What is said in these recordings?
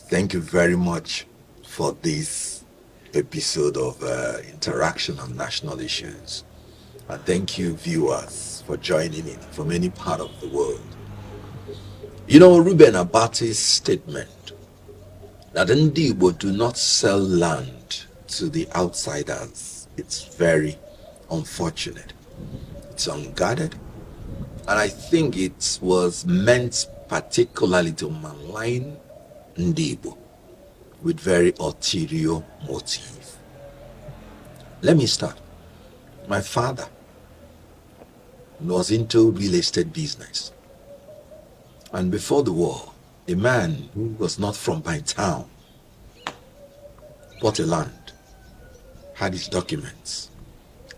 Thank you very much for this episode of Interaction on National Issues. And thank you, viewers, for joining in from any part of the world. You know, Ruben Abatti's statement that Ndi Igbo do not sell land to the outsiders, it's very unfortunate. It's unguarded. And I think it was meant particularly to malign Ndi Igbo with very ulterior motive. Let me start. My father was into real estate business. And before the war, a man who was not from my town bought a land, had his documents.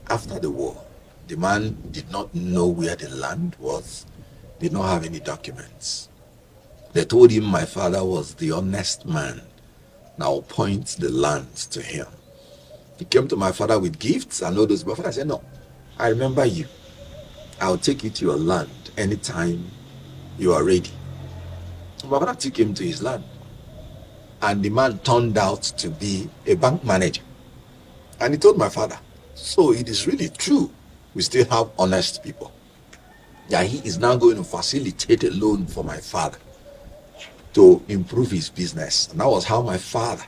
After the war, the man did not know where the land was, did not have any documents. They told him my father was the honest man. Now point the land to him. He came to my father with gifts and all those. My father said, no, I remember you. I'll take you to your land anytime you are ready. My father took him to his land. And the man turned out to be a bank manager. And he told my father, so it is really true. We still have honest people. Yeah, he is now going to facilitate a loan for my father to improve his business. And that was how my father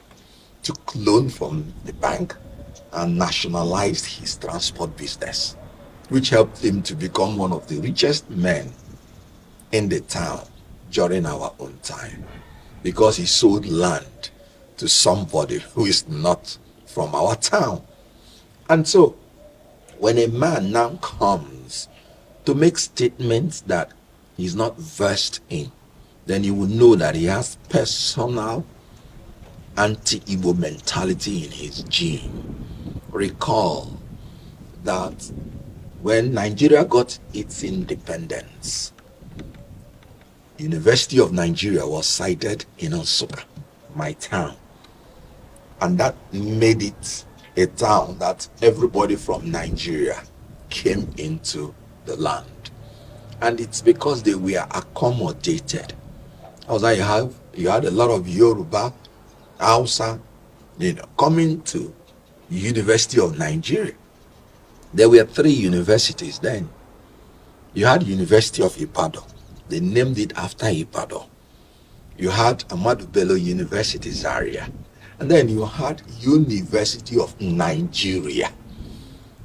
took loan from the bank and nationalized his transport business, which helped him to become one of the richest men in the town during our own time, because he sold land to somebody who is not from our town. And so when a man now comes to make statements that he's not versed in, then you will know that he has personal anti-Igbo mentality in his gene. Recall that when Nigeria got its independence, University of Nigeria was sited in Nsukka, my town. And that made it a town that everybody from Nigeria came into the land. And it's because they were accommodated. Also, you had a lot of Yoruba, Hausa, coming to University of Nigeria. There were 3 universities then. You had University of Ibadan. They named it after Ibadan. You had Ahmadu Bello University, Zaria. And then you had University of Nigeria.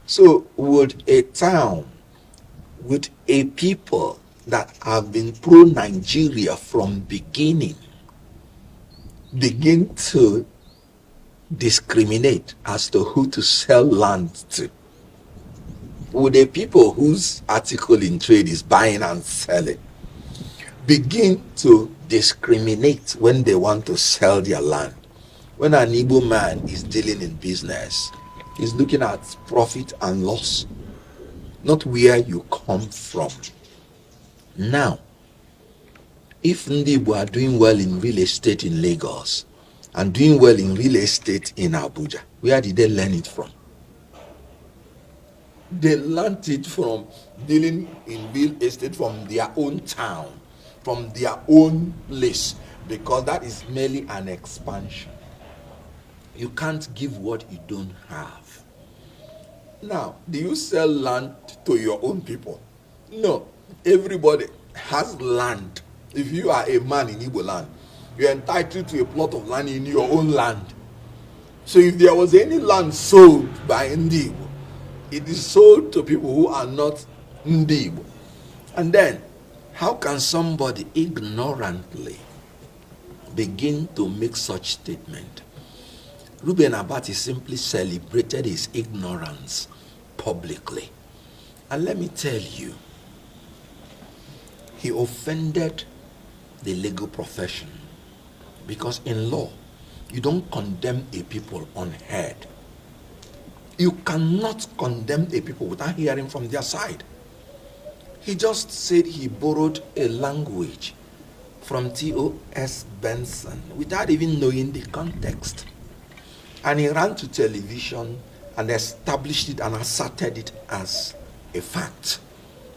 So would a town, would a people that have been pro-Nigeria from beginning begin to discriminate as to who to sell land to? Would a people whose article in trade is buying and selling begin to discriminate when they want to sell their land? When an Igbo man is dealing in business, he's looking at profit and loss, not where you come from. Now, if Ndi Igbo are doing well in real estate in Lagos and doing well in real estate in Abuja, where did they learn it from? They learned it from dealing in real estate from their own town, from their own place, because that is merely an expansion. You can't give what you don't have. Now, do you sell land to your own people? No. Everybody has land. If you are a man in Igbo land, you're entitled to a plot of land in your own land. So if there was any land sold by Ndi Igbo, it is sold to people who are not Ndi Igbo. And then, how can somebody ignorantly begin to make such statement? Ruben Abatti simply celebrated his ignorance publicly. And let me tell you, he offended the legal profession, because in law, you don't condemn a people unheard. You cannot condemn a people without hearing from their side. He just said he borrowed a language from T.O.S. Benson without even knowing the context. And he ran to television and established it and asserted it as a fact.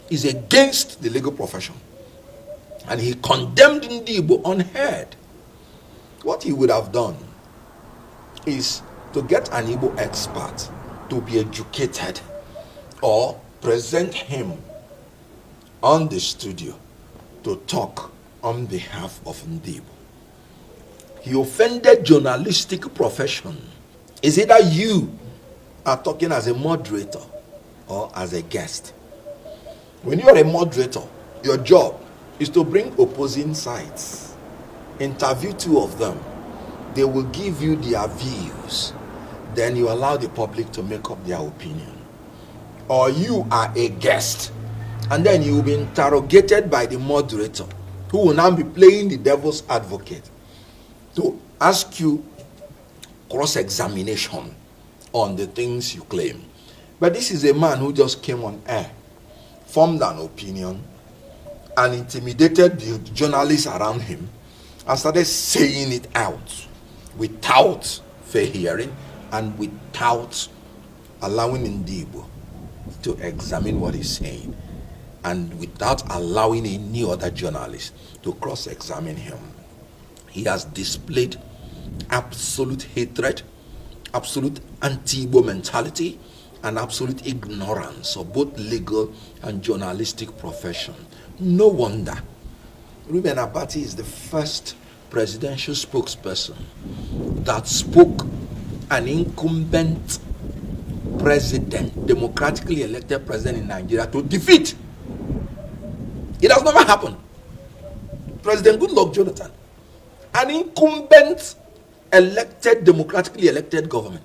It's against the legal profession. And he condemned Ndi Igbo unheard. what he would have done is to get an Igbo expert to be educated or present him on the studio to talk on behalf of Ndibo. He offended journalistic profession. Is either you are talking as a moderator or as a guest. When you are a moderator, your job is to bring opposing sides, interview two of them. They will give you their views. Then you allow the public to make up their opinion. Or you are a guest, and then you will be interrogated by the moderator, who will now be playing the devil's advocate to ask you cross-examination on the things you claim. But this is a man who just came on air, formed an opinion, and intimidated the journalists around him, and started saying it out without fair hearing and without allowing Ndibo to examine what he's saying, and without allowing any other journalist to cross-examine him. He has displayed absolute hatred, absolute anti-Igbo mentality, and absolute ignorance of both legal and journalistic profession. No wonder Reuben Abatti is the first presidential spokesperson that spoke an incumbent president, democratically elected president in Nigeria, to defeat. It has never happened. President Goodluck Jonathan, an incumbent elected, democratically elected government,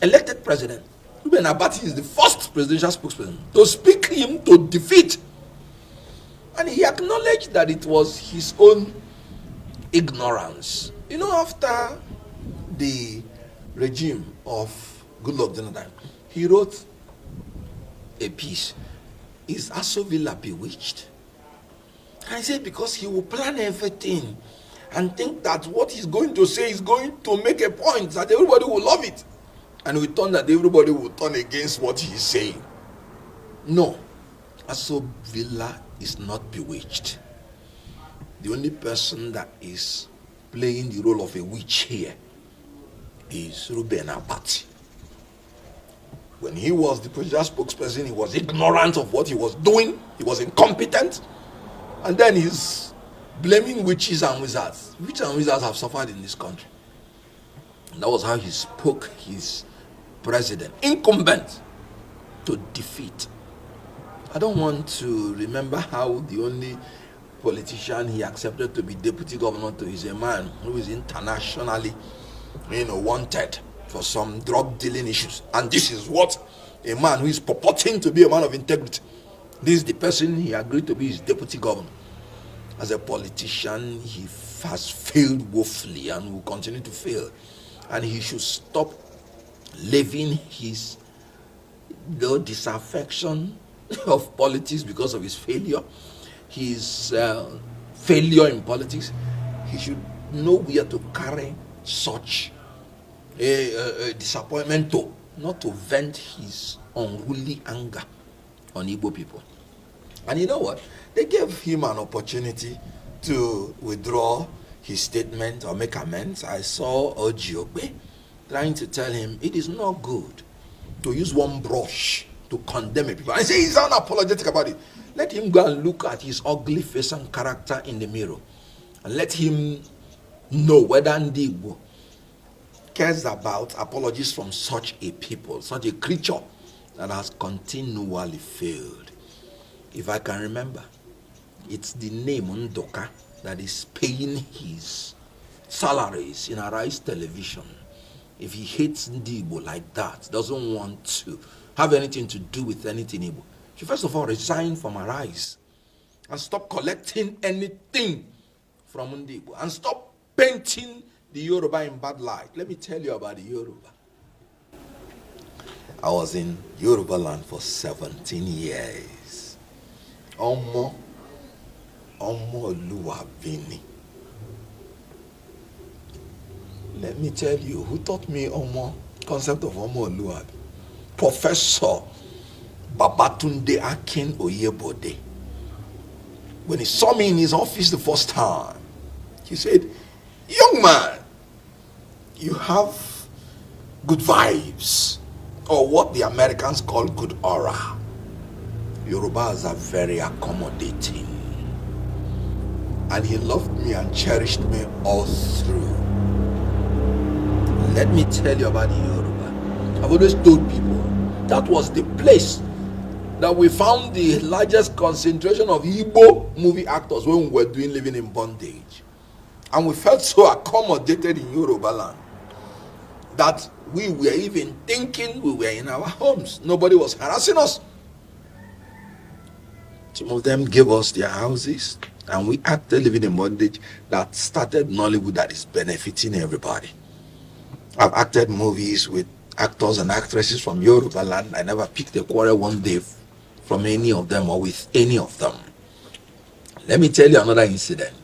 elected president, Reuben Abatti is the first presidential spokesperson to speak him to defeat. And he acknowledged that it was his own ignorance. You know, after the regime of Goodluck Jonathan, he wrote a piece, "Is Aso Villa bewitched?" And he said because he will plan everything and think that what he's going to say is going to make a point, that everybody will love it. And we thought that everybody will turn against what he's saying. No, Aso Villa is not bewitched. The only person that is playing the role of a witch here is Reuben Abatti. When he was the presidential spokesperson, he was ignorant of what he was doing. He was incompetent. And then he's blaming witches and wizards. Witches and wizards have suffered in this country. And that was how he spoke his president, incumbent, to defeat. I don't want to remember how the only politician he accepted to be deputy governor to is a man who is internationally, wanted for some drug dealing issues. And this is what a man who is purporting to be a man of integrity, this is the person he agreed to be his deputy governor. As a politician, he has failed woefully and will continue to fail. And he should stop living his disaffection of politics because of his failure, his failure in politics. He should know where to carry such a disappointment to, not to vent his unruly anger on Igbo people. And you know what? They gave him an opportunity to withdraw his statement or make amends. I saw Ojiogbe trying to tell him it is not good to use one brush to condemn a people and say he's unapologetic about it. Let him go and look at his ugly face and character in the mirror, and let him know whether Ndibo cares about apologies from such a people, such a creature that has continually failed. If I can remember, it's the name Ndoka that is paying his salaries in Arise Television. If he hates Ndibo like that, doesn't want to have anything to do with anything Igbo, should first of all resign from Arise and stop collecting anything from Ndibo and stop painting the Yoruba in bad light. Let me tell you about the Yoruba. I was in Yoruba land for 17 years. Omo Oluwabini. Let me tell you, who taught me concept of Omo Oluwabi? Professor Babatunde Akin Oyebode. When he saw me in his office the first time, he said, Young man, you have good vibes, or what the Americans call good aura. Yorubas are very accommodating. And he loved me and cherished me all through. Let me tell you about the Yoruba. I've always told people that was the place that we found the largest concentration of Igbo movie actors when we were doing Living in Bondage. And we felt so accommodated in Yoruba land that we were even thinking we were in our homes. Nobody was harassing us. Some of them gave us their houses, and we acted Living in Bondage that started Nollywood that is benefiting everybody. I've acted movies with actors and actresses from Yoruba land. I never picked a quarrel one day from any of them or with any of them. Let me tell you another incident.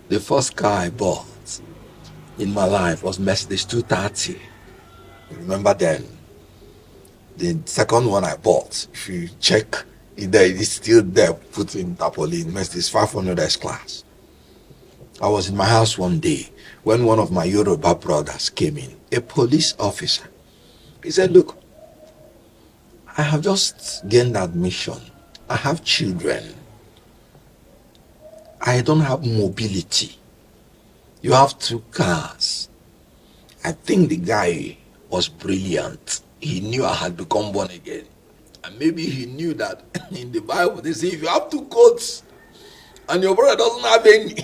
The first car I bought in my life was Mercedes 230. Remember then? The second one I bought, if you check it there, it's still there, put in tarpaulin, Mercedes 500 S-Class. I was in my house one day when one of my Yoruba brothers came in, a police officer. He said, look, I have just gained admission. I have children. I don't have mobility. You have 2 cars. I think the guy was brilliant. He knew I had become born again. And maybe he knew that in the Bible they say if you have 2 coats and your brother doesn't have any,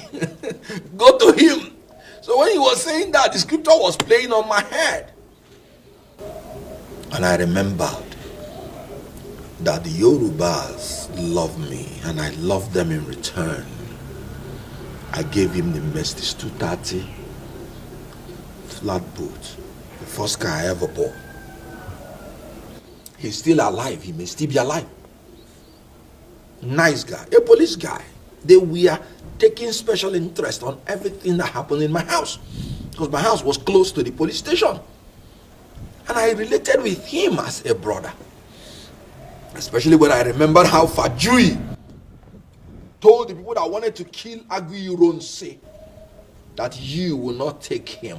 go to him. So when he was saying that, the scripture was playing on my head. And I remembered that the Yorubas love me and I love them in return. I gave him the Mercedes 230 flatboat, the first car I ever bought. He's still alive. He may still be alive. Nice guy, a police guy. They were taking special interest on everything that happened in my house because my house was close to the police station. And I related with him as a brother. Especially when I remembered how Fajui told the people that wanted to kill Aguiyi that you will not take him.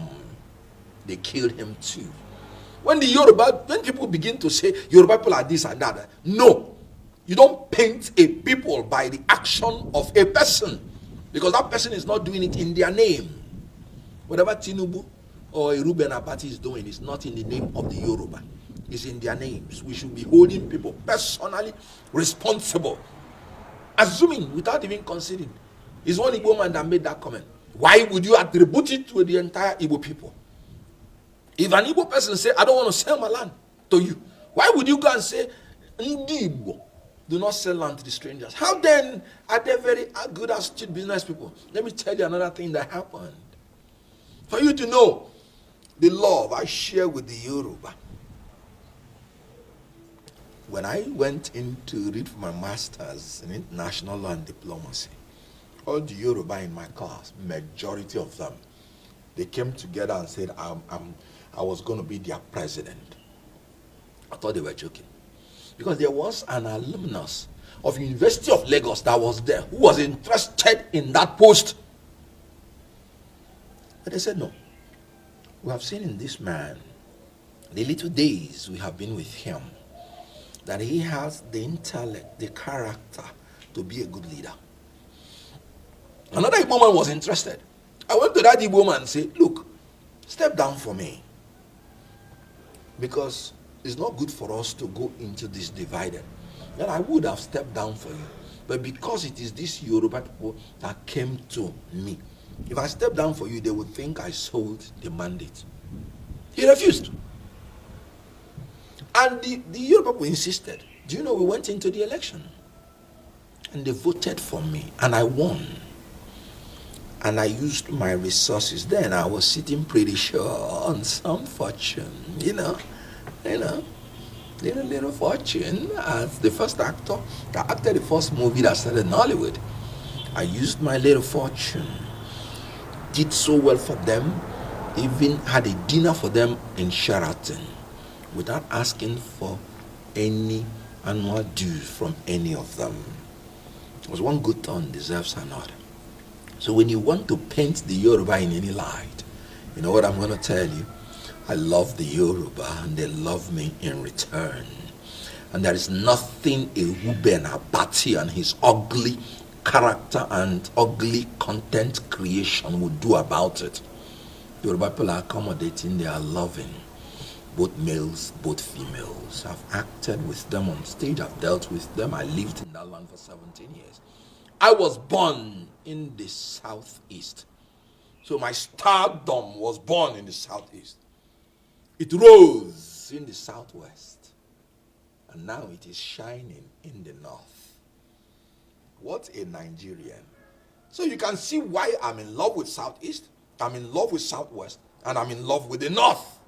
They killed him too. When people begin to say Yoruba people are this and that, no. You don't paint a people by the action of a person because that person is not doing it in their name. Whatever Tinubu or Ruben Abatti is doing is not in the name of the Yoruba. It's in their names. We should be holding people personally responsible. Assuming without even considering. It's one Igbo man that made that comment. Why would you attribute it to the entire Igbo people? If an Igbo person say, I don't want to sell my land to you, why would you go and say, Ndi Igbo, do not sell land to the strangers? How then are they very good astute business people? Let me tell you another thing that happened. For you to know the love I share with the Yoruba. When I went in to read for my master's in international law and diplomacy, all the Yoruba in my class, majority of them, they came together and said, I was going to be their president. I thought they were joking. Because there was an alumnus of University of Lagos that was there who was interested in that post. But they said, no. We have seen in this man, the little days we have been with him, that he has the intellect, the character to be a good leader. Another Igbo man was interested. I went to that Igbo man and said, look, step down for me. Because it's not good for us to go into this divided. Then I would have stepped down for you. But because it is this Yoruba people that came to me, if I step down for you, they would think I sold the mandate. He refused. And the Yoruba people insisted. Do you know, we went into the election. And they voted for me. And I won. And I used my resources. Then I was sitting pretty sure on some fortune. Little fortune. As the first actor that acted the first movie that started in Hollywood. I used my little fortune. Did so well for them. Even had a dinner for them in Sheraton. Without asking for any annual dues from any of them. It was one good turn deserves another. So when you want to paint the Yoruba in any light, you know what I'm going to tell you? I love the Yoruba and they love me in return. And there is nothing a Ruben Abatti and his ugly character and ugly content creation would do about it. Yoruba people are accommodating, they are loving. Both males, both females. I've acted with them on stage, I've dealt with them. I lived in that land for 17 years. I was born in the southeast. So my stardom was born in the southeast. It rose in the southwest. And now it is shining in the north. What a Nigerian. So you can see why I'm in love with southeast, I'm in love with southwest, and I'm in love with the north.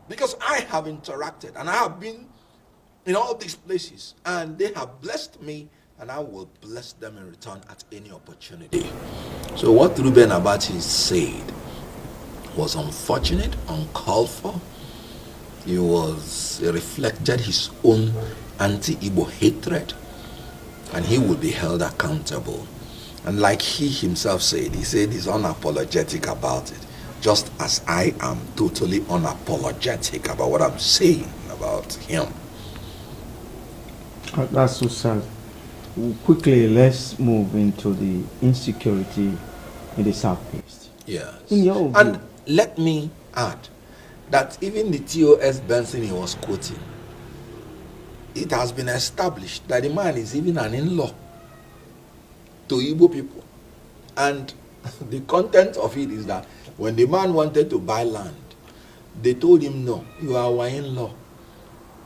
Because I have interacted and I have been in all these places and they have blessed me and I will bless them in return at any opportunity. So what Ruben Abatti said was unfortunate, uncalled for. He reflected his own anti-Igbo hatred and he will be held accountable. And like he himself said, he said he's unapologetic about it. Just as I am totally unapologetic about what I'm saying about him. That's so sad. Quickly, let's move into the insecurity in the southeast. Yes. In your view, and let me add that even the TOS Benson he was quoting, it has been established that the man is even an in-law to Igbo people. And the content of it is that when the man wanted to buy land, they told him, no, you are our in-law.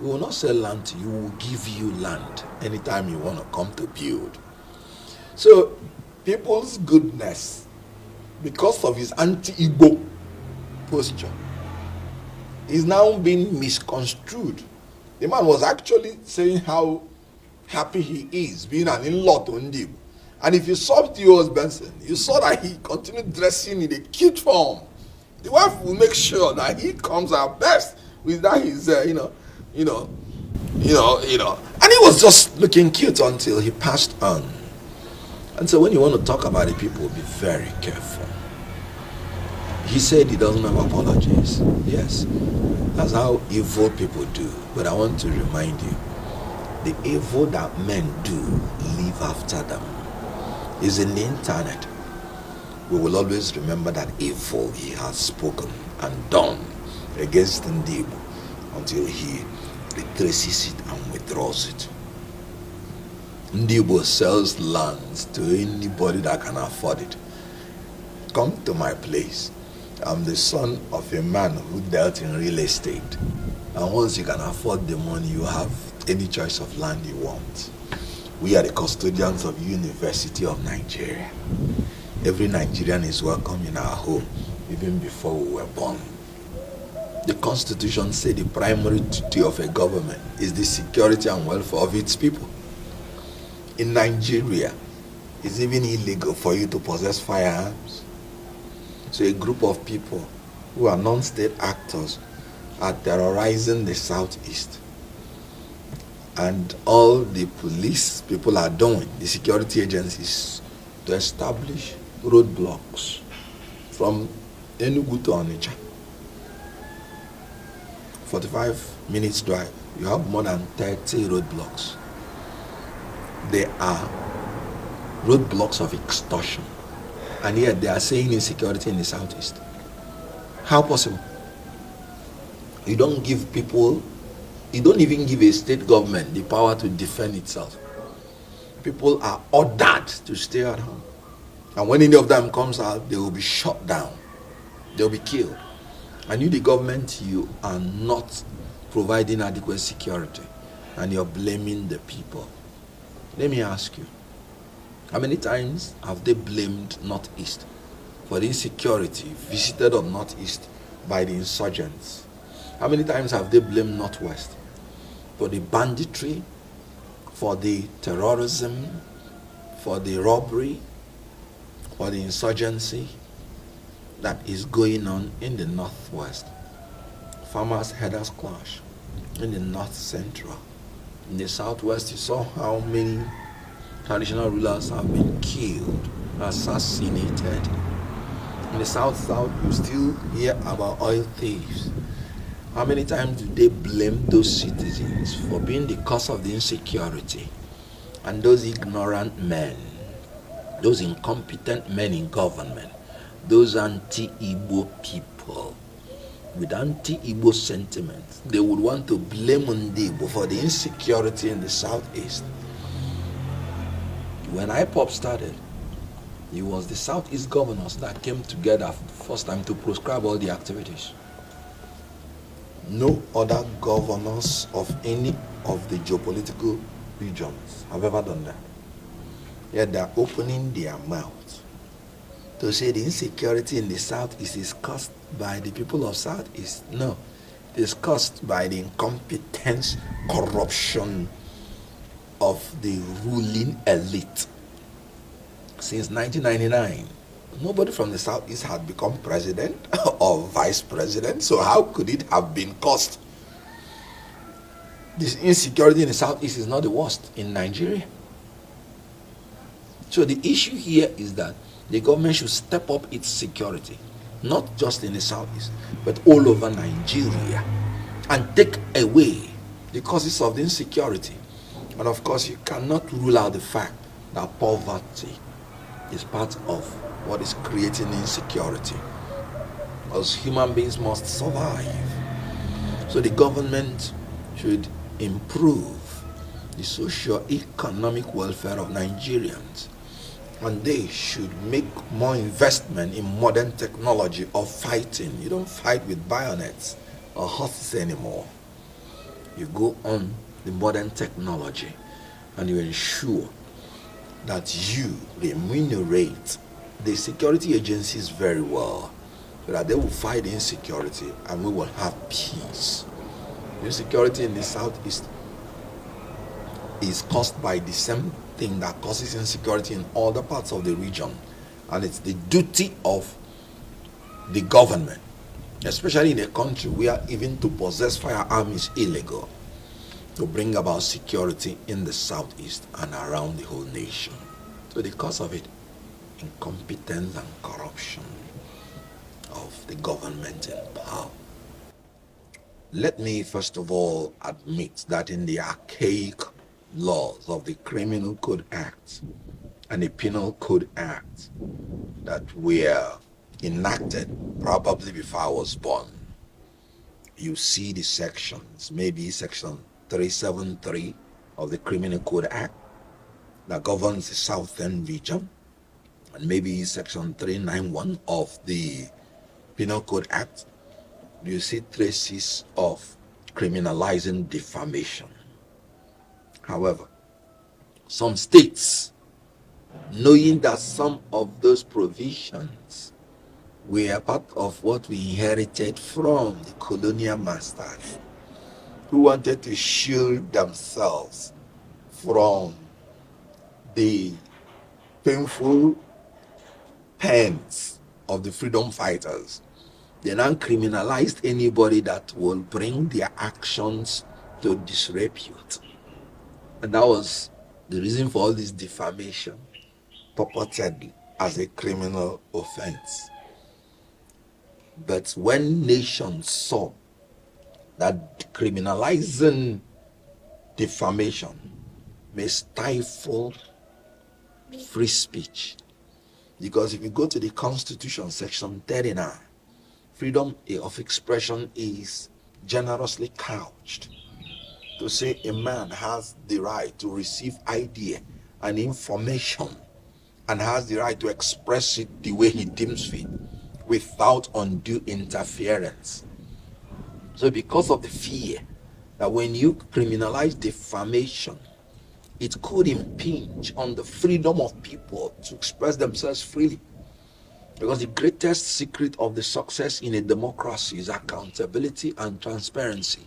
We will not sell land to you, we will give you land anytime you want to come to build. So people's goodness, because of his anti-Igbo posture, is now being misconstrued. The man was actually saying how happy he is being an in-law to Ndibo. And if you saw T.O.S. Benson, you saw that he continued dressing in a cute form. The wife will make sure that he comes out best with that his, and he was just looking cute until he passed on. And so when you want to talk about it, people, be very careful. He said he doesn't have apologies. Yes, that's how evil people do. But I want to remind you, the evil that men do live after them is in the internet. We will always remember that evil he has spoken and done against Ndibo until he retraces it and withdraws it. Ndibo sells lands to anybody that can afford it. Come to my place. I'm the son of a man who dealt in real estate. And once you can afford the money, you have any choice of land you want. We are the custodians of University of Nigeria. Every Nigerian is welcome in our home, even before we were born. The Constitution says the primary duty of a government is the security and welfare of its people. In Nigeria, it's even illegal for you to possess firearms. So a group of people who are non-state actors are terrorizing the southeast. And all the police people are doing, the security agencies, to establish roadblocks from Enugu to Onitsha. 45 minutes drive, you have more than 30 roadblocks. They are roadblocks of extortion. And yet they are saying insecurity in the southeast. How possible? You don't give people, you don't even give a state government the power to defend itself. People are ordered to stay at home. And when any of them comes out, they will be shot down. They will be killed. And you, the government, you are not providing adequate security. And you're blaming the people. Let me ask you, how many times have they blamed Northeast for the insecurity visited on Northeast by the insurgents? How many times have they blamed Northwest for the banditry, for the terrorism, for the robbery, for the insurgency that is going on in the Northwest? Farmers' headers clash in the North Central. In the Southwest, you saw how many traditional rulers have been killed assassinated. In the South, you still hear about oil thieves. How many times do they blame those citizens for being the cause of the insecurity? And those ignorant men, those incompetent men in government, those anti-Igbo people with anti-Igbo sentiments, they would want to blame Igbo for the insecurity in the Southeast. When IPOP started, it was the Southeast governors that came together for the first time to prescribe all the activities. No other governors of any of the geopolitical regions have ever done that. Yet they're opening their mouth to say the insecurity in the Southeast is caused by the people of Southeast. No, it is caused by the incompetence, corruption of the ruling elite. Since 1999, nobody from the Southeast had become president or vice president, so how could it have been caused? This insecurity in the Southeast is not the worst in Nigeria. So the issue here is that the government should step up its security, not just in the Southeast, but all over Nigeria, and take away the causes of the insecurity. And of course, you cannot rule out the fact that poverty is part of what is creating insecurity, because human beings must survive. So the government should improve the socio-economic welfare of Nigerians, and they should make more investment in modern technology of fighting. You don't fight with bayonets or horses anymore. You go on the modern technology and you ensure that you remunerate the security agencies very well, so that they will fight insecurity and we will have peace. Insecurity in the Southeast is caused by the same thing that causes insecurity in other parts of the region, and it's the duty of the government, especially in a country where even to possess firearms is illegal, to bring about security in the Southeast and around the whole nation. So the cause of it, incompetence and corruption of the government in power. Let me first of all admit that in the archaic laws of the Criminal Code Act and the Penal Code Act that were enacted probably before I was born, you see the sections, maybe section 373 of the Criminal Code Act that governs the Southern region, and maybe section 391 of the Penal Code Act. You see traces of criminalizing defamation. However, some states, knowing that some of those provisions were part of what we inherited from the colonial masters, who wanted to shield themselves from the painful hands of the freedom fighters, they now criminalized anybody that will bring their actions to disrepute. And that was the reason for all this defamation, purported as a criminal offense. But when nations saw that criminalizing defamation may stifle free speech, because if you go to the Constitution, section 39, freedom of expression is generously couched to say a man has the right to receive idea and information and has the right to express it the way he deems fit without undue interference. So because of the fear that when you criminalize defamation, it could impinge on the freedom of people to express themselves freely. Because the greatest secret of the success in a democracy is accountability and transparency.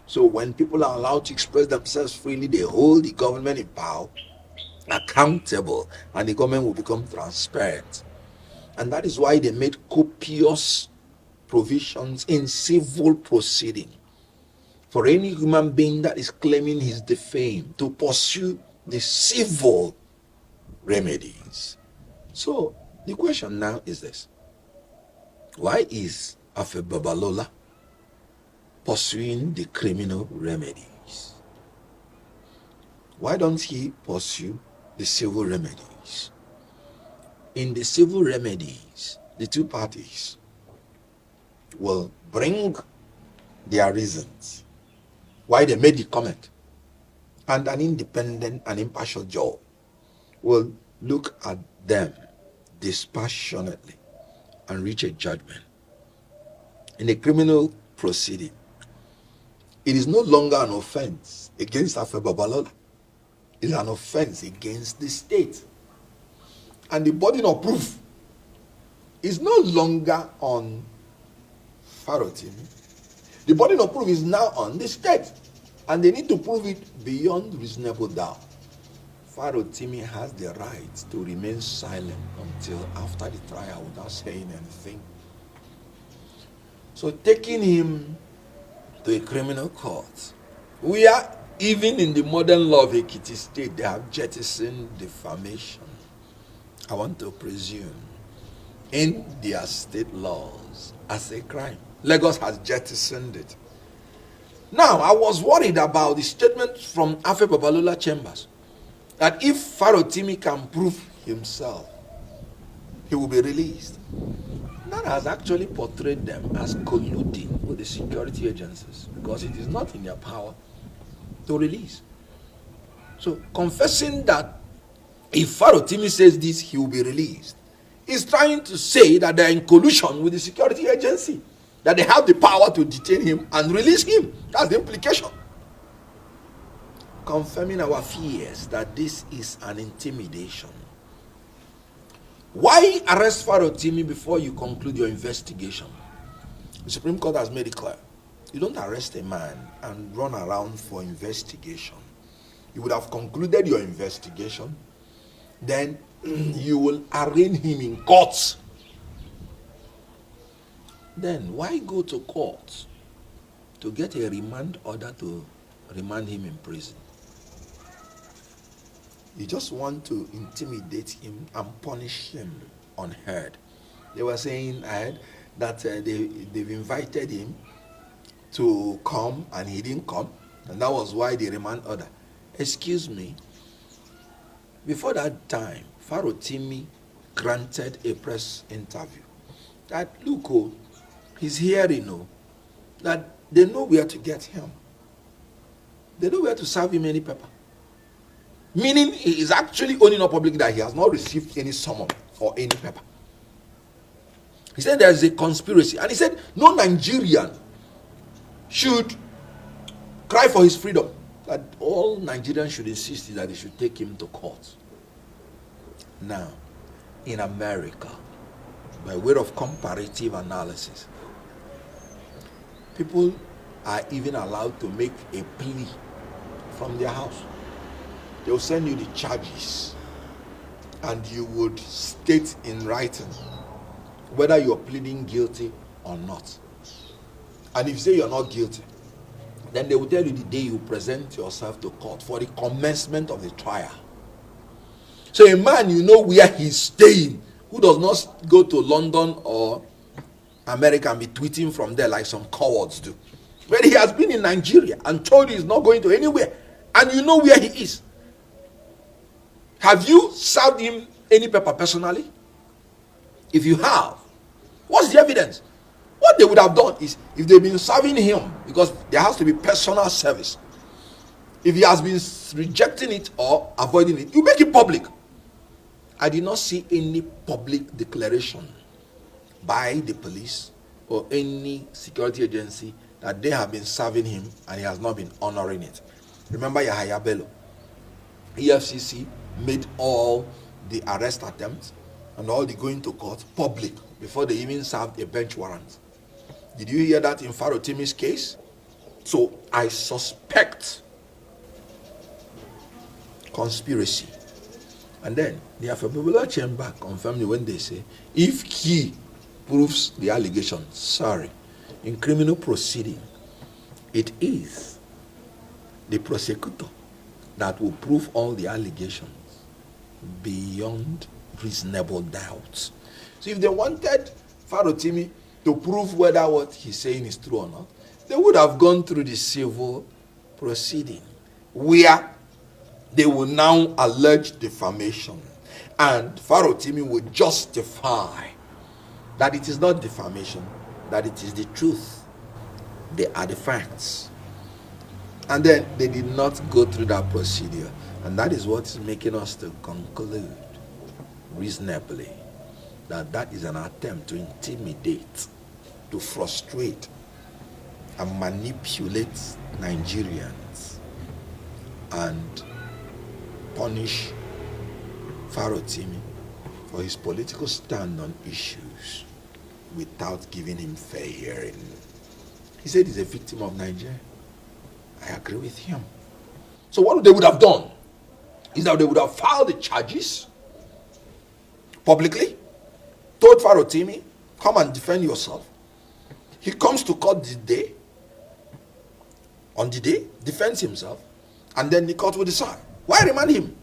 So when people are allowed to express themselves freely, they hold the government in power accountable, and the government will become transparent. And that is why they made copious provisions in civil proceeding for any human being that is claiming he's defamed to pursue the civil remedies. So the question now is this: why is Afe Babalola pursuing the criminal remedies? Why don't he pursue the civil remedies? In the civil remedies, the two parties will bring their reasons why they made the comment, and an independent and impartial judge will look at them dispassionately and reach a judgment. In a criminal proceeding, it is no longer an offense against Afe Babalola. It is an offense against the state. And the burden of proof is no longer on Farotimi. The burden of proof is now on the state. And they need to prove it beyond reasonable doubt. Farotimi has the right to remain silent until after the trial without saying anything. So taking him to a criminal court, where even in the modern law of Ekiti State, they have jettisoned defamation, I want to presume, in their state laws as a crime. Lagos has jettisoned it. Now, I was worried about the statement from Afe Babalola Chambers that if Farotimi can prove himself, he will be released. That has actually portrayed them as colluding with the security agencies, because it is not in their power to release. So confessing that if Farotimi says this, he will be released, is trying to say that they are in collusion with the security agency, that they have the power to detain him and release him. That's the implication. Confirming our fears that this is an intimidation. Why arrest Farotimi before you conclude your investigation? The Supreme Court has made it clear. You don't arrest a man and run around for investigation. You would have concluded your investigation, then you will arraign him in court. Then why go to court to get a remand order to remand him in prison? You just want to intimidate him and punish him unheard. They were saying, I heard that they've invited him to come and he didn't come, and that was why the remand order. Excuse me, before that time, Farotimi granted a press interview that, look, oh, he's hearing, oh, that they know where to get him. They know where to serve him any paper. Meaning he is actually owning up public that he has not received any summon or any paper. He said there is a conspiracy, and he said no Nigerian should cry for his freedom. That all Nigerians should insist that they should take him to court. Now, in America, by way of comparative analysis, people are even allowed to make a plea from their house. They will send you the charges, and you would state in writing whether you're pleading guilty or not. And if you say you're not guilty, then they will tell you the day you present yourself to court for the commencement of the trial. So a man, you know where he's staying, who does not go to London or America and be tweeting from there like some cowards do. But he has been in Nigeria and told you he's not going to anywhere, and you know where he is. Have you served him any paper personally? If you have, what's the evidence? What they would have done is, if they've been serving him, because there has to be personal service, if he has been rejecting it or avoiding it, you make it public. I did not see any public declaration by the police or any security agency that they have been serving him and he has not been honoring it. Remember Yahaya Bello? EFCC made all the arrest attempts and all the going to court public before they even served a bench warrant. Did you hear that in Farotimi's case? So I suspect conspiracy. And then the Afe Babalola Chamber confirmed when they say, if he proves the allegation, sorry, in criminal proceeding, it is the prosecutor that will prove all the allegations beyond reasonable doubt. So if they wanted Farotimi to prove whether what he's saying is true or not, they would have gone through the civil proceeding, where they will now allege defamation, and Farotimi would justify that it is not defamation, that it is the truth. They are the facts. And then they did not go through that procedure, and that is what is making us to conclude reasonably that that is an attempt to intimidate, to frustrate, and manipulate Nigerians and punish Farotimi for his political stand on issues without giving him fair hearing. He said he's a victim of Nigeria. I agree with him. So what they would have done is that they would have filed the charges publicly, told Farotimi, come and defend yourself. He comes to court on the day, defends himself, and then the court will decide. Why remand him?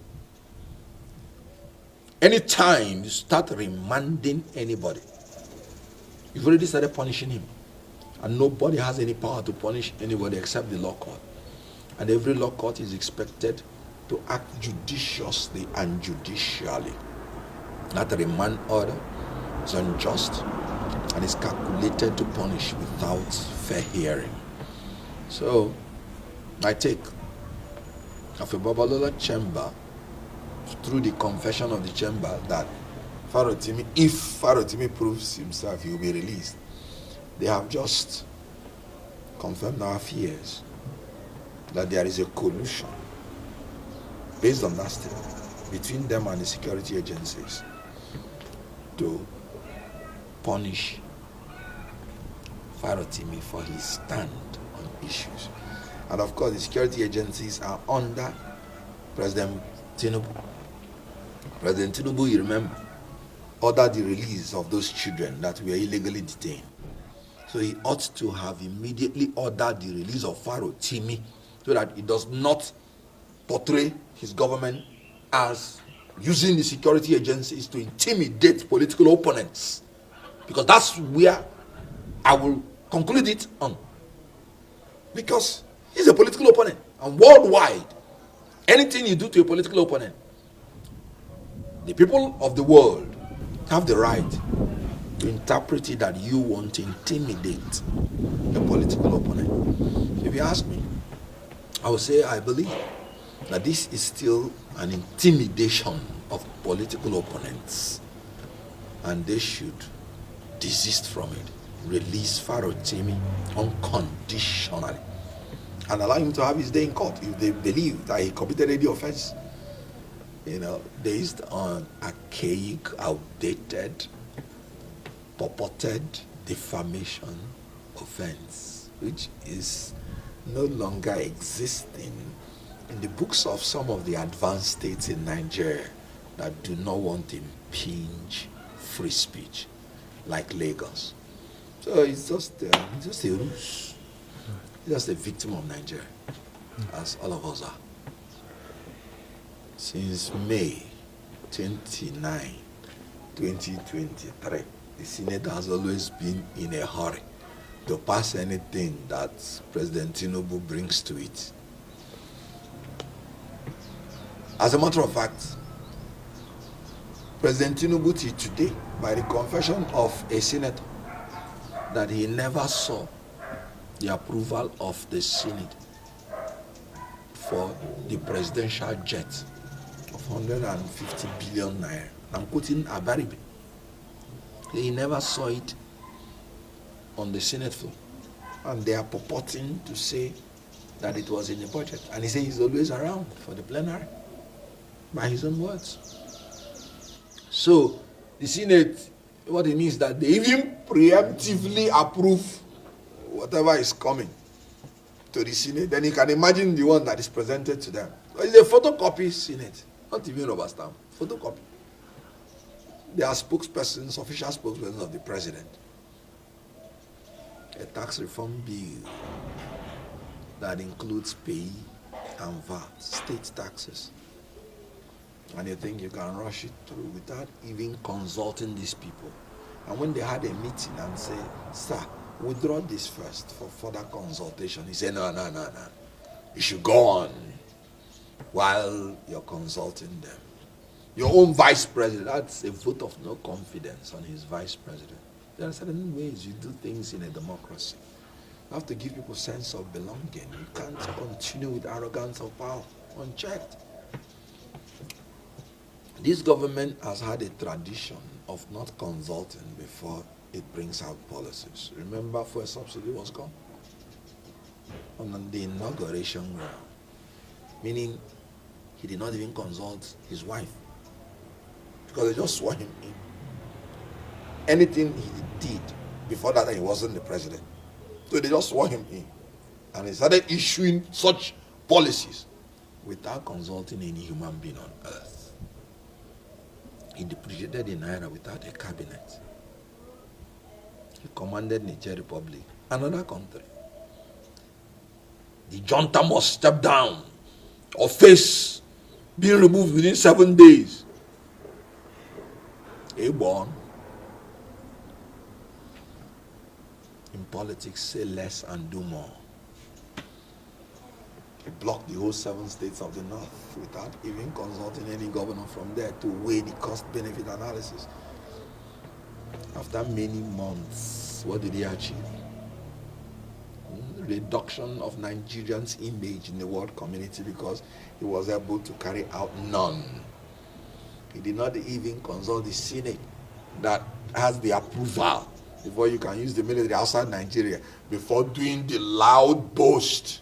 Anytime you start remanding anybody, you've already started punishing him. And nobody has any power to punish anybody except the law court. And every law court is expected to act judiciously and judicially. That remand order is unjust and is calculated to punish without fair hearing. So, my take of a Babalola chamber, through the confession of the chamber, that Farotimi, if Farotimi proves himself, he will be released. They have just confirmed our fears that there is a collusion based on that statement between them and the security agencies to punish Farotimi for his stand on issues. And of course, the security agencies are under President Tinubu. President Tinubu, you remember, ordered the release of those children that were illegally detained. So he ought to have immediately ordered the release of Farotimi so that it does not portray his government as using the security agencies to intimidate political opponents. Because that's where I will conclude it on. Because he's a political opponent. And worldwide, anything you do to a political opponent, the people of the world have the right to interpret it that you want to intimidate a political opponent. If you ask me, I would say I believe that this is still an intimidation of political opponents, and they should desist from it. Release Farotimi unconditionally and allow him to have his day in court if they believe that he committed any offense, based on archaic, outdated, purported defamation offense, which is no longer existing in the books of some of the advanced states in Nigeria that do not want to impinge free speech, like Lagos. So it's just a ruse. He's just a victim of Nigeria, as all of us are. Since May 29, 2023, the Senate has always been in a hurry to pass anything that President Tinubu brings to it. As a matter of fact, President Tinubu today, by the confession of a senator, that he never saw the approval of the Senate for the presidential jet of 150 billion naira. I'm quoting Abatti. He never saw it on the Senate floor. And they are purporting to say that it was in the budget. And he says he's always around for the plenary, by his own words. So the Senate, what it means that they even preemptively approve whatever is coming to the Senate. Then you can imagine the one that is presented to them. It's a photocopy Senate, not even rubber stamp, photocopy. They are spokespersons, official spokespersons of the president. A tax reform bill that includes pay and VAT, state taxes. And you think you can rush it through without even consulting these people. And when they had a meeting and say, sir, withdraw this first for further consultation, he said, no, no, no, no. You should go on while you're consulting them. Your own vice president, that's a vote of no confidence on his vice president. There are certain ways you do things in a democracy. You have to give people a sense of belonging. You can't continue with arrogance of power unchecked. This government has had a tradition of not consulting before it brings out policies. Remember, fuel subsidy was gone on the inauguration ground, meaning he did not even consult his wife because they just swore him in. Anything he did before that, he wasn't the president. So they just swore him in. And he started issuing such policies without consulting any human being on earth. He depreciated the naira without a cabinet. He commanded Niger Republic, another country. The junta must step down or face being removed within 7 days. Born in politics, say less and do more. He blocked the whole 7 states of the north without even consulting any governor from there to weigh the cost-benefit analysis. After many months, what did he achieve? Reduction of Nigerians' image in the world community because he was able to carry out none. He did not even consult the Senate that has the approval before you can use the military outside Nigeria before doing the loud boast.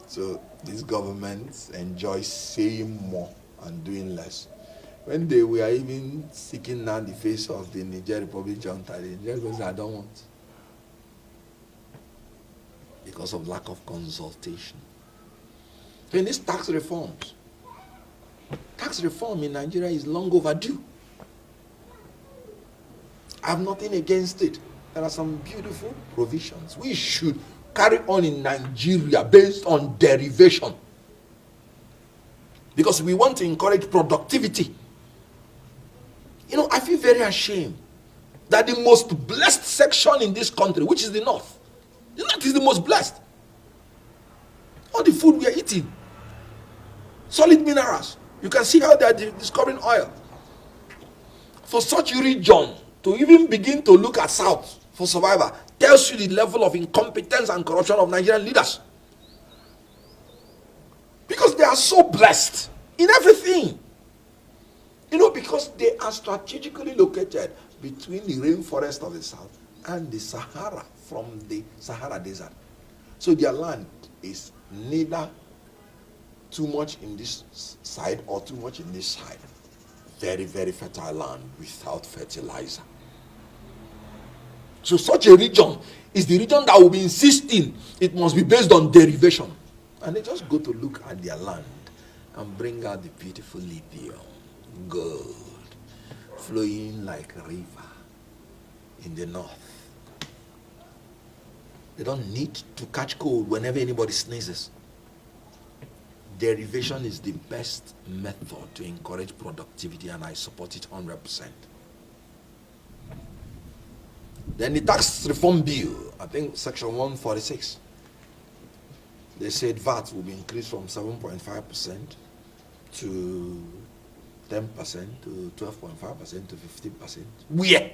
So these governments enjoy saying more and doing less. When they were even seeking down the face of the Niger Republic junta, the Niger Republic said, I don't want. Because of lack of consultation. So in these tax reforms, tax reform in Nigeria is long overdue. I have nothing against it. There are some beautiful provisions. We should carry on in Nigeria based on derivation. Because we want to encourage productivity. You know, I feel very ashamed that the most blessed section in this country, which is the North, the North is the most blessed. All the food we are eating, solid minerals. You can see how they are discovering oil. For such a region to even begin to look at South for survival tells you the level of incompetence and corruption of Nigerian leaders. Because they are so blessed in everything. You know, because they are strategically located between the rainforest of the South and the Sahara from the Sahara Desert. So their land is neither too much in this side or too much in this side. Very, very fertile land without fertilizer. So such a region is the region that will be insisting it must be based on derivation. And they just go to look at their land and bring out the beautiful lithium, gold, flowing like a river in the north. They don't need to catch cold whenever anybody sneezes. Derivation is the best method to encourage productivity, and I support it 100%. Then the tax reform bill, I think section 146, they said VAT will be increased from 7.5% to 10% to 12.5% to 15%. Where?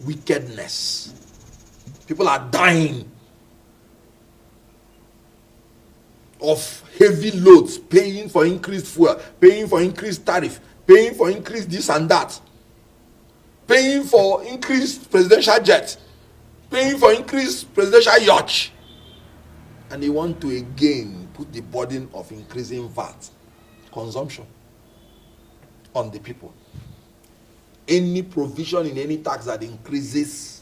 Wickedness. People are dying of heavy loads, paying for increased fuel, paying for increased tariff, paying for increased this and that, paying for increased presidential jet, paying for increased presidential yacht. And they want to again put the burden of increasing VAT, consumption, on the people. Any provision in any tax that increases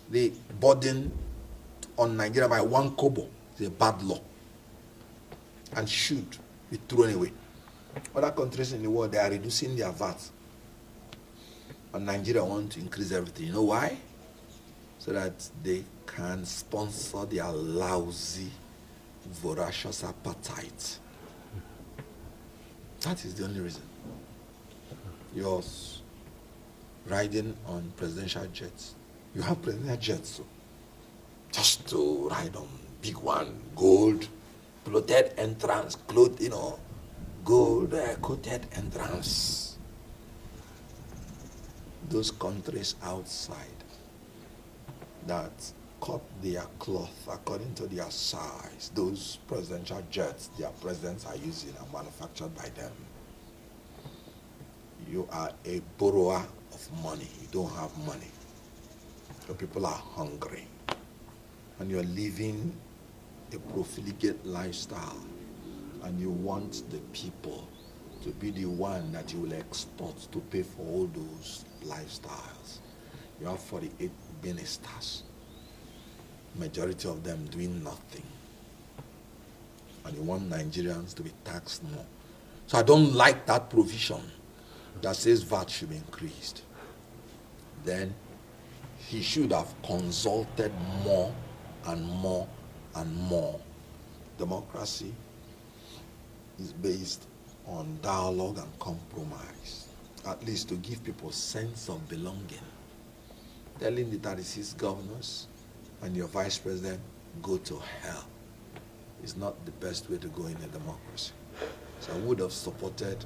the burden on Nigeria by 1 kobo is a bad law and should be thrown away. Other countries in the world, they are reducing their VAT. And Nigeria want to increase everything. You know why? So that they can sponsor their lousy, voracious appetite. That is the only reason. You're riding on presidential jets. You have presidential jets, so just to ride on big one, gold, clothed entrance, gold coated entrance. Those countries outside that cut their cloth according to their size, those presidential jets their presidents are using are manufactured by them. You are a borrower of money. You don't have money. Your people are hungry. And you're living a profligate lifestyle. And you want the people to be the one that you will extort to pay for all those lifestyles. You have 48 ministers. Majority of them doing nothing. And you want Nigerians to be taxed more. So I don't like that provision that says VAT should be increased. Then he should have consulted more and more and more. Democracy is based on dialogue and compromise, at least to give people sense of belonging. Telling the 36 governors and your vice president, go to hell, is not the best way to go in a democracy. So I would have supported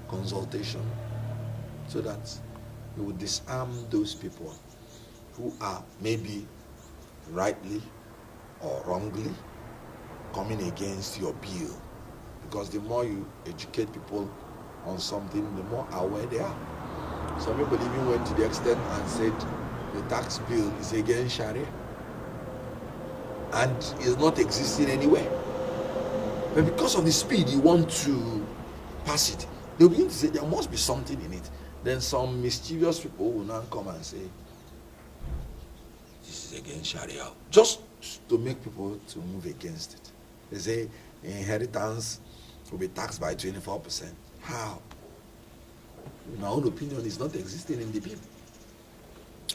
consultation so that we would disarm those people who are maybe rightly or wrongly coming against your bill. Because the more you educate people on something, the more aware they are. Some people even went to the extent and said the tax bill is against Sharia and is not existing anywhere. But because of the speed you want to pass it, they'll begin to say there must be something in it. Then some mischievous people will now come and say, this is against Sharia, just to make people to move against it. They say inheritance will be taxed by 24%. How? In my own opinion, it's not existing in the bill.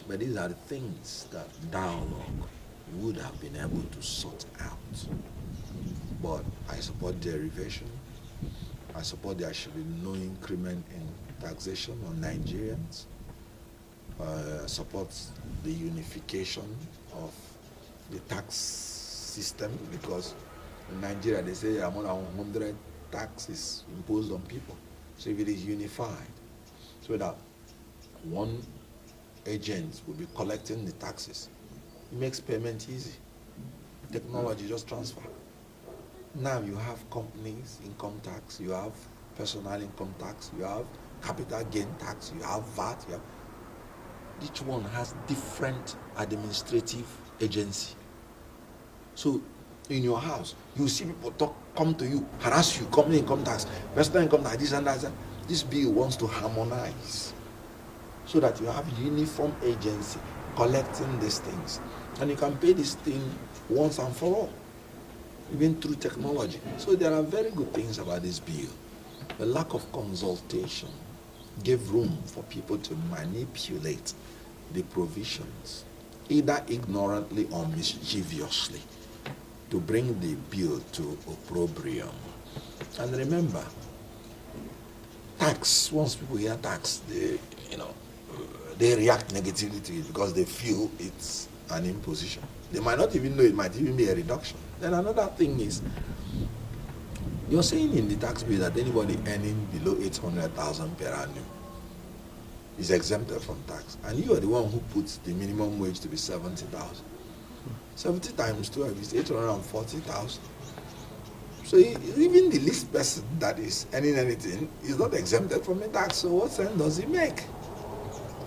But these are the things that dialogue would have been able to sort out. But I support derivation. I support there should be no increment in taxation on Nigerians. Support the unification of the tax system, because in Nigeria they say there are more than 100 taxes imposed on people. So if it is unified, so that one agent will be collecting the taxes, it makes payment easy. Technology just transfer. Now you have companies income tax, you have personal income tax, you have capital gain tax, you have VAT. Each one has different administrative agency. So in your house, you see people come to you, harass you, company income tax, personal income tax, this and that. This bill wants to harmonize so that you have uniform agency collecting these things. And you can pay this thing once and for all, even through technology. So there are very good things about this bill. The lack of consultation gave room for people to manipulate the provisions, either ignorantly or mischievously, to bring the bill to opprobrium. And remember, tax, once people hear tax, they react negatively to it because they feel it's an imposition. They might not even know it might even be a reduction. Then another thing is, you're saying in the tax bill that anybody earning below 800,000 per annum is exempted from tax. And you are the one who puts the minimum wage to be 70,000. 70 times 12 is 840,000. So even the least person that is earning anything is not exempted from the tax. So what sense does it make?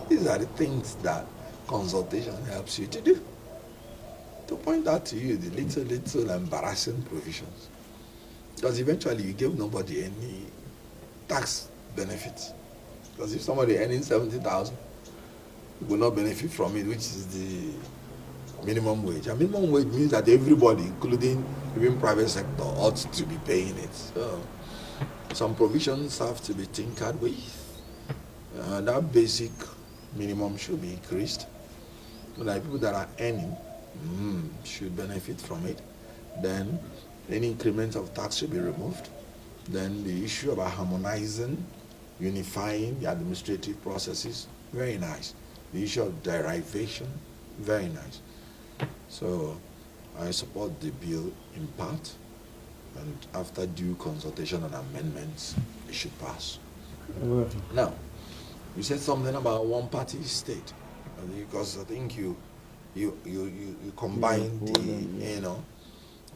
These are the things that consultation helps you to do. To point out to you the little embarrassing provisions. Because eventually you give nobody any tax benefits. Because if somebody earning 70,000 will not benefit from it, which is the minimum wage. And minimum wage means that everybody, including even private sector, ought to be paying it. So some provisions have to be tinkered with. That basic minimum should be increased. So that people that are earning should benefit from it. Then any increment of tax should be removed. Then the issue about harmonizing unifying the administrative processes, very nice. The issue of derivation, very nice. So I support the bill in part, and after due consultation and amendments, it should pass. Now, you said something about one-party state, because I think you combined the,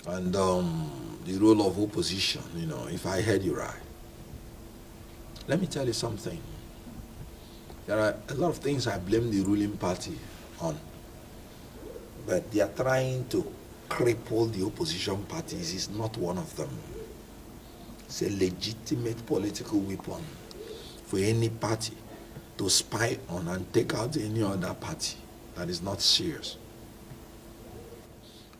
and the role of opposition, if I heard you right. Let me tell you something. There are a lot of things I blame the ruling party on, but they are trying to cripple the opposition parties. Is not one of them. It's a legitimate political weapon for any party to spy on and take out any other party that is not serious.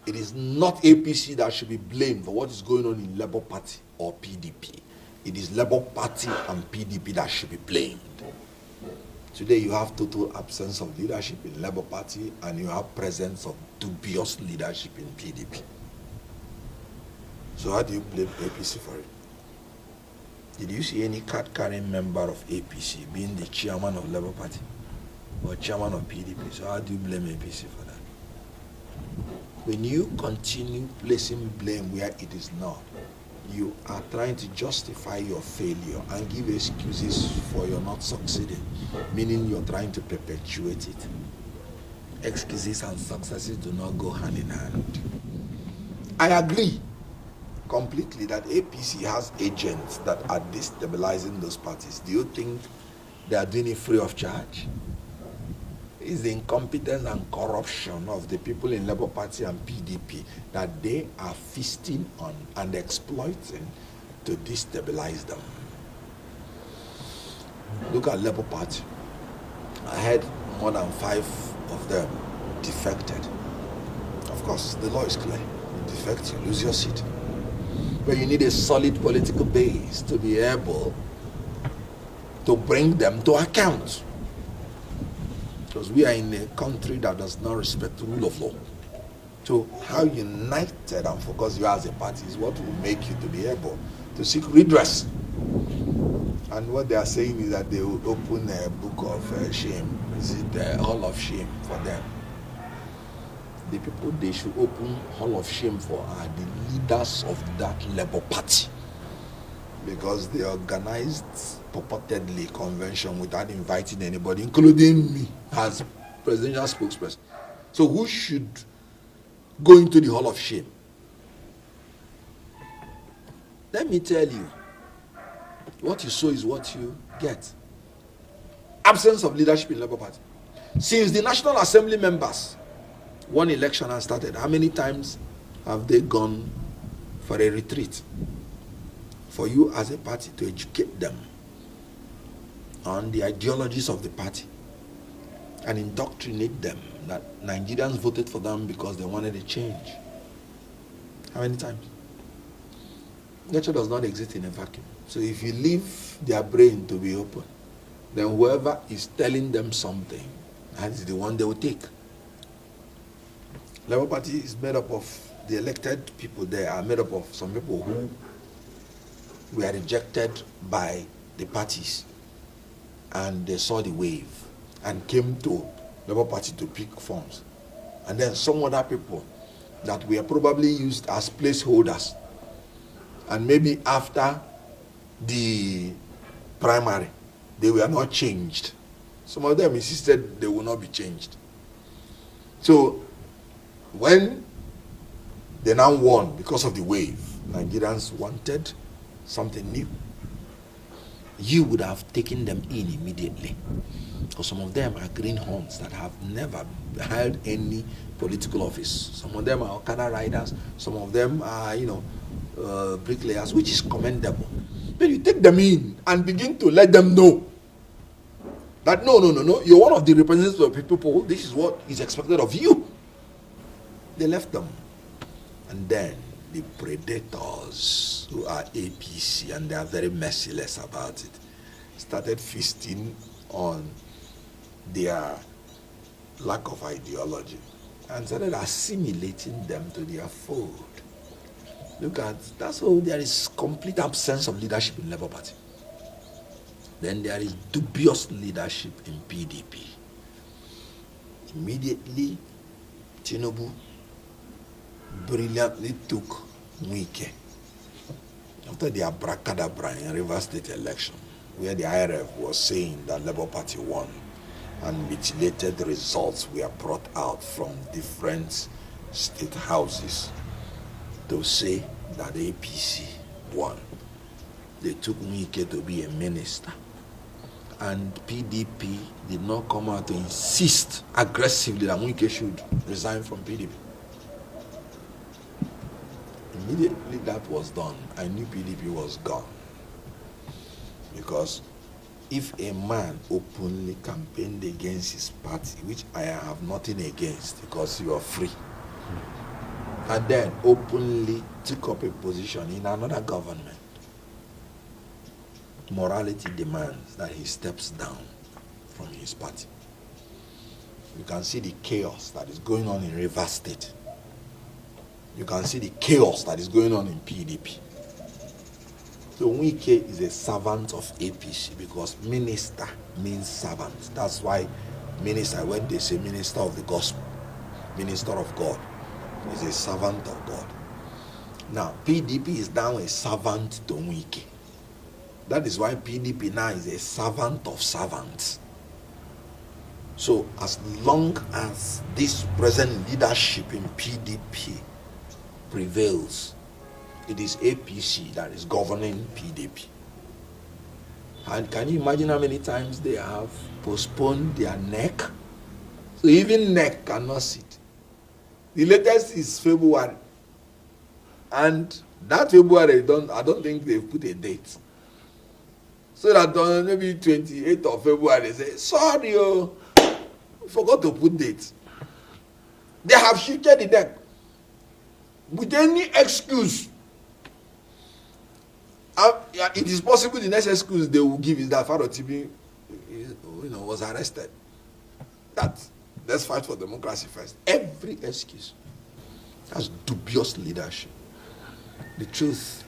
It is not APC that should be blamed for what is going on in Labour Party or PDP. It is Labour Party and PDP that should be blamed. Today you have total absence of leadership in Labour Party and you have presence of dubious leadership in PDP. So how do you blame APC for it? Did you see any card-carrying member of APC being the chairman of Labour Party or chairman of PDP? So how do you blame APC for that? When you continue placing blame where it is not, you are trying to justify your failure and give excuses for your not succeeding, meaning you're trying to perpetuate it. Excuses and successes do not go hand in hand. I agree completely that APC has agents that are destabilizing those parties. Do you think they are doing it free of charge? It's the incompetence and corruption of the people in Labour Party and PDP that they are feasting on and exploiting to destabilize them. Look at Labour Party. I heard more than 5 of them defected. Of course, the law is clear. You defect, you lose your seat. But you need a solid political base to be able to bring them to account. Because we are in a country that does not respect the rule of law. So how united and focused you are as a party is what will make you to be able to seek redress. And what they are saying is that they will open a book of shame. Is it the Hall of Shame for them? The people they should open Hall of Shame for are the leaders of that Labour Party. Because they organized purportedly convention without inviting anybody, including me as presidential spokesperson. So who should go into the Hall of Shame? Let me tell you, what you sow is what you get. Absence of leadership in Labour Party. Since the National Assembly members, one election has started, how many times have they gone for a retreat? For you as a party to educate them on the ideologies of the party and indoctrinate them that Nigerians voted for them because they wanted a change. How many times? Nature does not exist in a vacuum. So if you leave their brain to be open, then whoever is telling them something, that is the one they will take. Labour Party is made up of, the elected people there are made up of some people who were rejected by the parties and they saw the wave and came to Labour Party to pick forms. And then some other people that were probably used as placeholders, and maybe after the primary they were not changed. Some of them insisted they will not be changed. So when they now won because of the wave, Nigerians wanted something new. You would have taken them in immediately. Because some of them are greenhorns that have never held any political office. Some of them are Okada riders. Some of them are, bricklayers, which is commendable. But you take them in and begin to let them know that no, you're one of the representatives of the people. This is what is expected of you. They left them. And then the predators who are APC, and they are very merciless about it, started feasting on their lack of ideology and started assimilating them to their fold. Look at, that's why there is complete absence of leadership in Labour Party. Then there is dubious leadership in PDP. Immediately, Tinubu brilliantly took Wike after the abracadabra in River State election, where the IRF was saying that Labour Party won, and mutilated results were brought out from different state houses to say that the APC won. They took Wike to be a minister, and PDP did not come out to insist aggressively that Wike should resign from PDP. Immediately that was done, I knew PDP was gone. Because if a man openly campaigned against his party, which I have nothing against because you are free, and then openly took up a position in another government, morality demands that he steps down from his party. You can see the chaos that is going on in Rivers State. You can see the chaos that is going on in PDP. So Wike is a servant of APC because minister means servant. That's why minister, when they say minister of the gospel, minister of God, is a servant of God. Now, PDP is now a servant to Wike. That is why PDP now is a servant of servants. So as long as this present leadership in PDP prevails, it is APC that is governing PDP. And can you imagine how many times they have postponed their neck? So even neck cannot sit. The latest is February. And that February, I don't think they've put a date. So that on maybe 28th of February, they say, sorry, we forgot to put dates. They have shifted the deck. With any excuse. It is possible the next excuse they will give is that Faro TB was arrested. Let's fight for democracy first. Every excuse. That's dubious leadership. The truth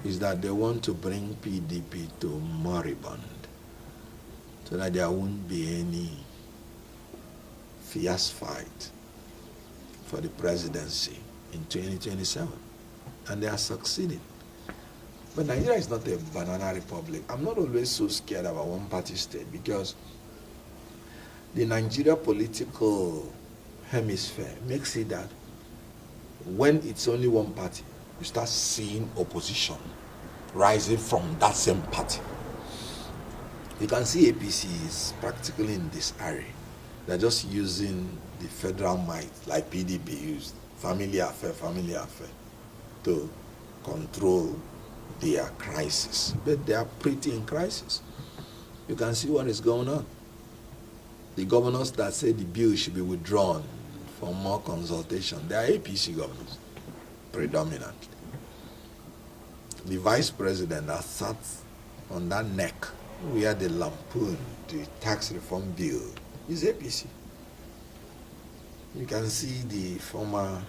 is that they want to bring PDP to moribund so that there won't be any fierce fight for the presidency in 2027. And they are succeeding. But Nigeria is not a banana republic. I'm not always so scared about one-party state because the Nigeria political hemisphere makes it that when it's only one party, you start seeing opposition rising from that same party. You can see APC is practically in this area. They're just using the federal might like PDP used, family affair, to control their crisis. But they are pretty in crisis. You can see what is going on. The governors that say the bill should be withdrawn for more consultation, they are APC governors, predominantly. The vice president that sat on that neck where they lampooned the tax reform bill is APC. You can see the former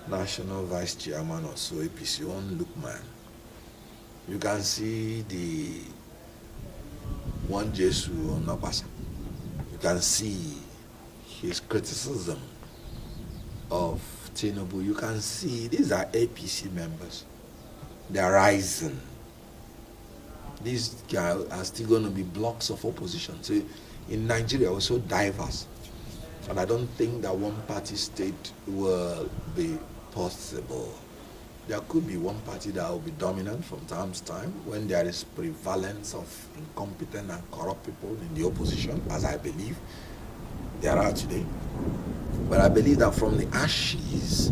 national vice chairman or so, APC, one Lookman. You can see the one Jesu on Nabasa. You can see his criticism of Tinubu. You can see these are APC members. They are rising. These guys are still going to be blocks of opposition. So in Nigeria, we're so diverse. And I don't think that one-party state will be possible. There could be one party that will be dominant from time to time when there is prevalence of incompetent and corrupt people in the opposition, as I believe there are today. But I believe that from the ashes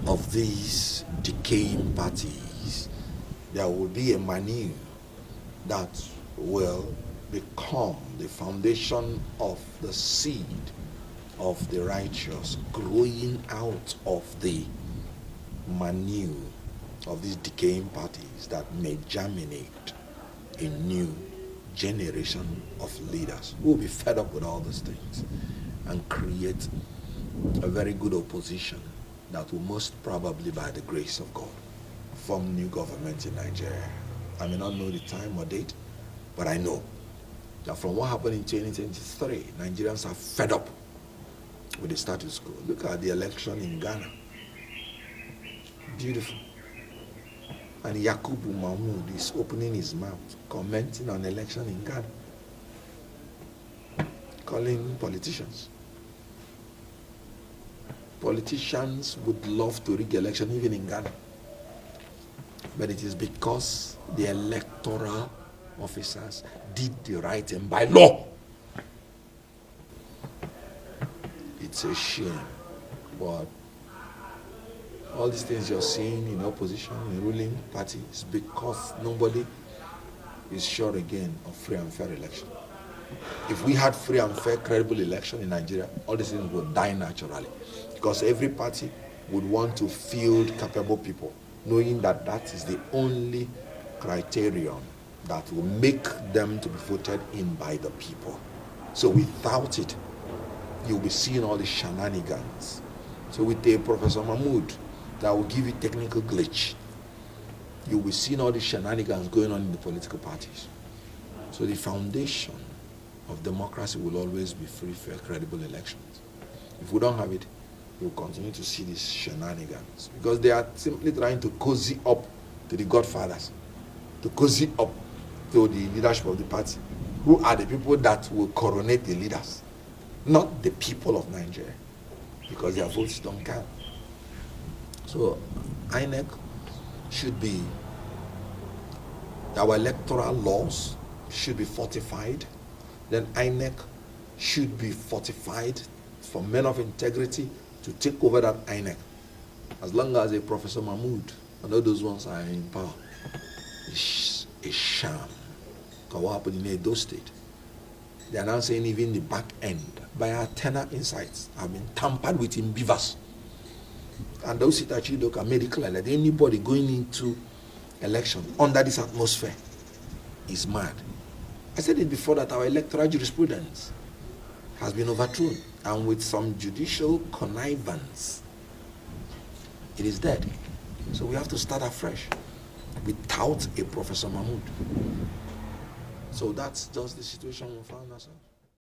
of these decaying parties, there will be a manure that will become the foundation of the seed of the righteous growing out of the manure of these decaying parties that may germinate a new generation of leaders who will be fed up with all these things and create a very good opposition that will most probably, by the grace of God, form new government in Nigeria. I may not know the time or date, but I know that from what happened in 2023, Nigerians are fed up with the status quo. Look at the election in Ghana. Beautiful. And Yakubu Mahmoud is opening his mouth, commenting on election in Ghana, calling politicians. Politicians would love to rig election even in Ghana. But it is because the electoral officers did the right thing by law. It's a shame. But all these things you're seeing in opposition, in ruling party, is because nobody is sure again of free and fair election. If we had free and fair, credible election in Nigeria, all these things would die naturally. Because every party would want to field capable people, knowing that that is the only criterion that will make them to be voted in by the people. So without it, you'll be seeing all these shenanigans. So with a Professor Mahmoud, that will give you technical glitch, you'll be seeing all these shenanigans going on in the political parties. So the foundation of democracy will always be free, fair, credible elections. If we don't have it, we'll continue to see these shenanigans, because they are simply trying to cozy up to the godfathers, to cozy up to the leadership of the party, who are the people that will coronate the leaders, not the people of Nigeria, because their votes don't count. So INEC should be, our electoral laws should be fortified. Then INEC should be fortified for men of integrity to take over that INEC. As long as a Professor Mahmoud and all those ones are in power, it's a sham. Because what happened in Edo State? They are now saying even the back end, by our tenor insights, have been tampered with in beavers. And those Itachidoka made it clear that anybody going into election under this atmosphere is mad. I said it before that our electoral jurisprudence has been overthrown, and with some judicial connivance, it is dead. So we have to start afresh without a Professor Mahmoud. So that's just the situation we found ourselves.